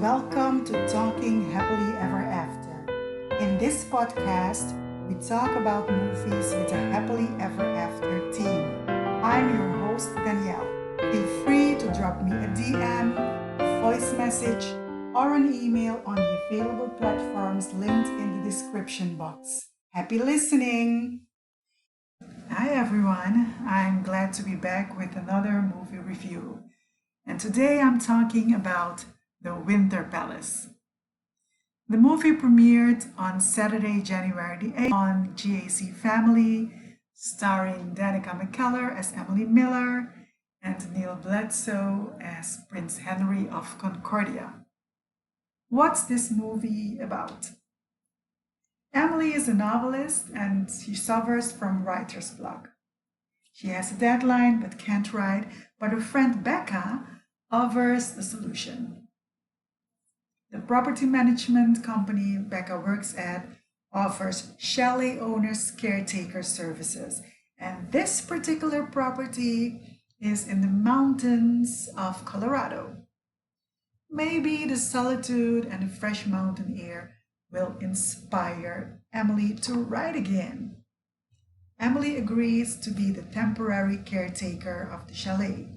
welcome to Talking Happily Ever After. In this podcast, we talk about movies with a happily ever after theme. I'm your host, Danielle. Feel free to drop me a DM, a voice message, or an email on the available platforms linked in the description box. Happy listening! Hi everyone, I'm glad to be back with another movie review. And today I'm talking about The Winter Palace. The movie premiered on Saturday, January the 8th on GAC Family, starring Danica McKellar as Emily Miller and Neal Bledsoe as Prince Henry of Concordia. What's this movie about? Emily is a novelist and she suffers from writer's block. She has a deadline but can't write, but her friend Becca offers a solution. The property management company Becca works at offers chalet owners caretaker services, and this particular property is in the mountains of Colorado. Maybe the solitude and the fresh mountain air will inspire Emily to write again. Emily agrees to be the temporary caretaker of the chalet,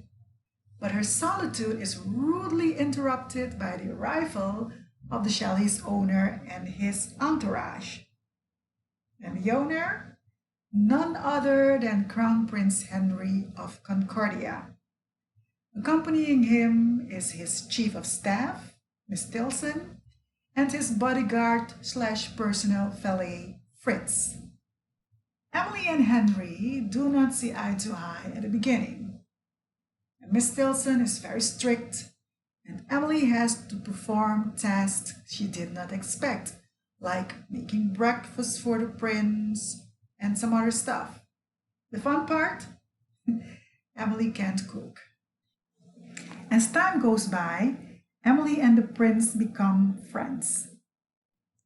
but her solitude is rudely interrupted by the arrival of the chalet's owner and his entourage. And the owner? None other than Crown Prince Henry of Concordia. Accompanying him is his chief of staff, Miss Tilson, and his bodyguard/personal valet, Fritz. Emily and Henry do not see eye to eye at the beginning. And Miss Tilson is very strict, and Emily has to perform tasks she did not expect, like making breakfast for the prince and some other stuff. The fun part? Emily can't cook. As time goes by, Emily and the prince become friends.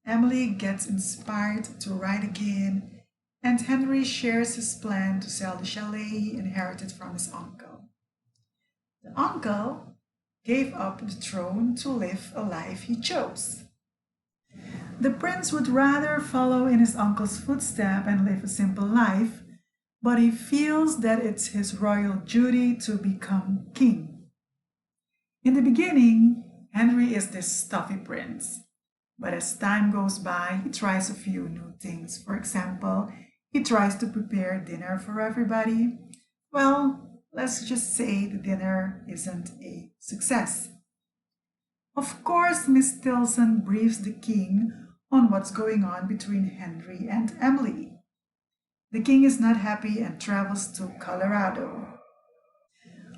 Emily gets inspired to write again, and Henry shares his plan to sell the chalet he inherited from his uncle. The uncle gave up the throne to live a life he chose. The prince would rather follow in his uncle's footsteps and live a simple life, but he feels that it's his royal duty to become king. In the beginning, Henry is this stuffy prince, but as time goes by, he tries a few new things. For example, he tries to prepare dinner for everybody. Well, let's just say the dinner isn't a success. Of course, Miss Tilson briefs the king on what's going on between Henry and Emily. The king is not happy and travels to Colorado.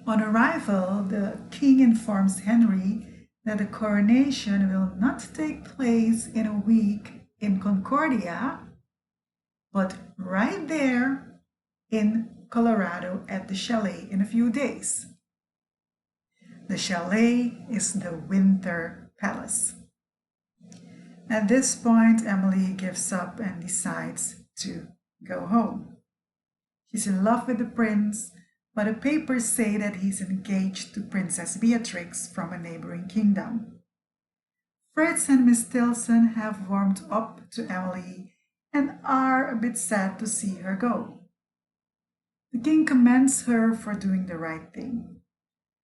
On arrival, the king informs Henry that the coronation will not take place in a week in Concordia, but right there in Colorado at the chalet in a few days. The chalet is the Winter Palace. At this point, Emily gives up and decides to go home. She's in love with the prince, but the papers say that he's engaged to Princess Beatrix from a neighboring kingdom. Fritz and Miss Tilson have warmed up to Emily and are a bit sad to see her go. The king commends her for doing the right thing,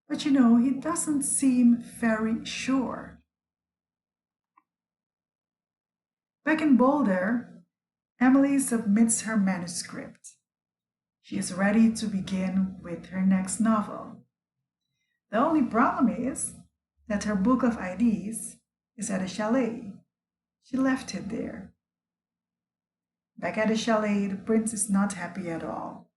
but he doesn't seem very sure. Back in Boulder, Emily submits her manuscript. She is ready to begin with her next novel. The only problem is that her book of ideas is at a chalet. She left it there. Back at the chalet, the prince is not happy at all.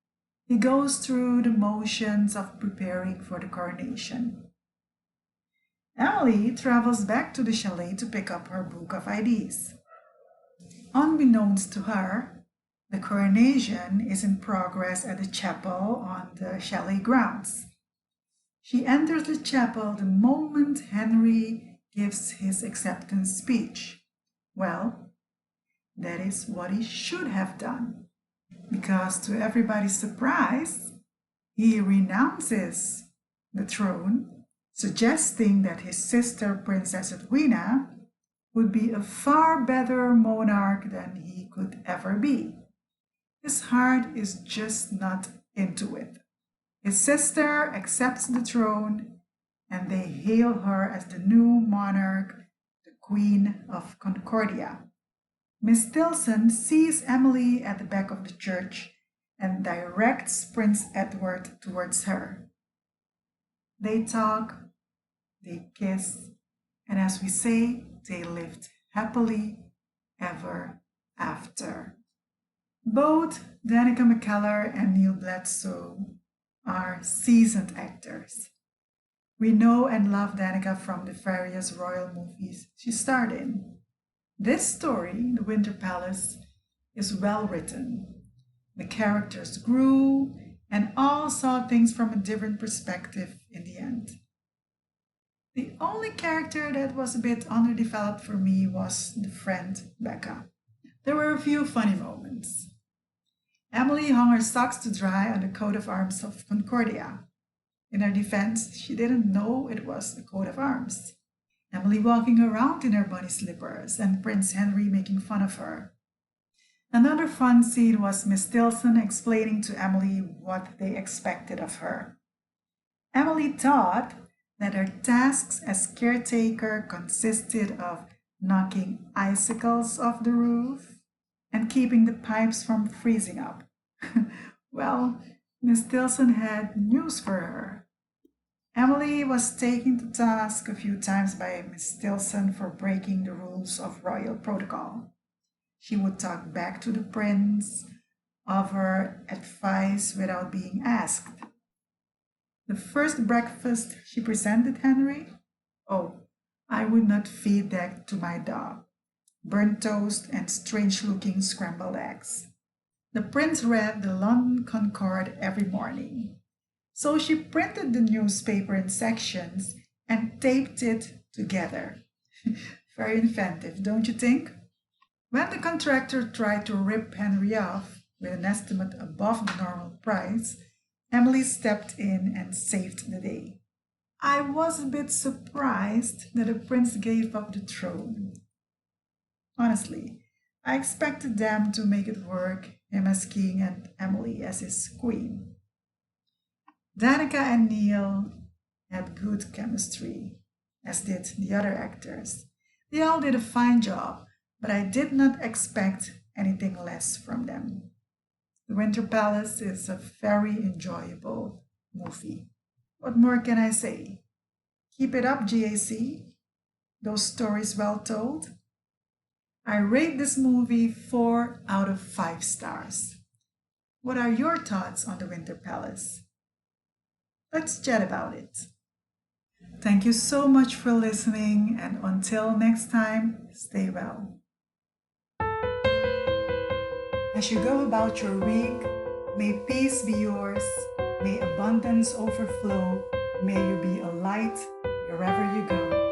He goes through the motions of preparing for the coronation. Emily travels back to the chalet to pick up her book of ideas. Unbeknownst to her, the coronation is in progress at the chapel on the chalet grounds. She enters the chapel the moment Henry gives his acceptance speech. Well, that is what he should have done, because to everybody's surprise, he renounces the throne suggesting that his sister, Princess Edwina, would be a far better monarch than he could ever be. His heart is just not into it. His sister accepts the throne, and they hail her as the new monarch, the Queen of Concordia. Miss Tilson sees Emily at the back of the church and directs Prince Edward towards her. They talk, they kiss, and as we say, they lived happily ever after. Both Danica McKellar and Neal Bledsoe are seasoned actors. We know and love Danica from the various royal movies she starred in. This story, The Winter Palace, is well written. The characters grew and all saw things from a different perspective in the end. The only character that was a bit underdeveloped for me was the friend Becca. There were a few funny moments. Emily hung her socks to dry on the coat of arms of Concordia. In her defense, she didn't know it was a coat of arms. Emily walking around in her bunny slippers and Prince Henry making fun of her. Another fun scene was Miss Tilson explaining to Emily what they expected of her. Emily thought that her tasks as caretaker consisted of knocking icicles off the roof and keeping the pipes from freezing up. Well, Miss Tilson had news for her. Emily was taken to task a few times by Miss Tilson for breaking the rules of royal protocol. She would talk back to the prince, offer advice without being asked. The first breakfast she presented Henry? Oh, I would not feed that to my dog. Burnt toast and strange-looking scrambled eggs. The prince read the London Concord every morning. So she printed the newspaper in sections and taped it together. Very inventive, don't you think? When the contractor tried to rip Henry off with an estimate above the normal price, Emily stepped in and saved the day. I was a bit surprised that the prince gave up the throne. Honestly, I expected them to make it work, him as king and Emily as his queen. Danica and Neal had good chemistry, as did the other actors. They all did a fine job, but I did not expect anything less from them. The Winter Palace is a very enjoyable movie. What more can I say? Keep it up, GAC. Those stories well told. I rate this movie 4 out of 5 stars. What are your thoughts on The Winter Palace? Let's chat about it. Thank you so much for listening, and until next time, stay well. As you go about your week, may peace be yours, may abundance overflow, may you be a light wherever you go.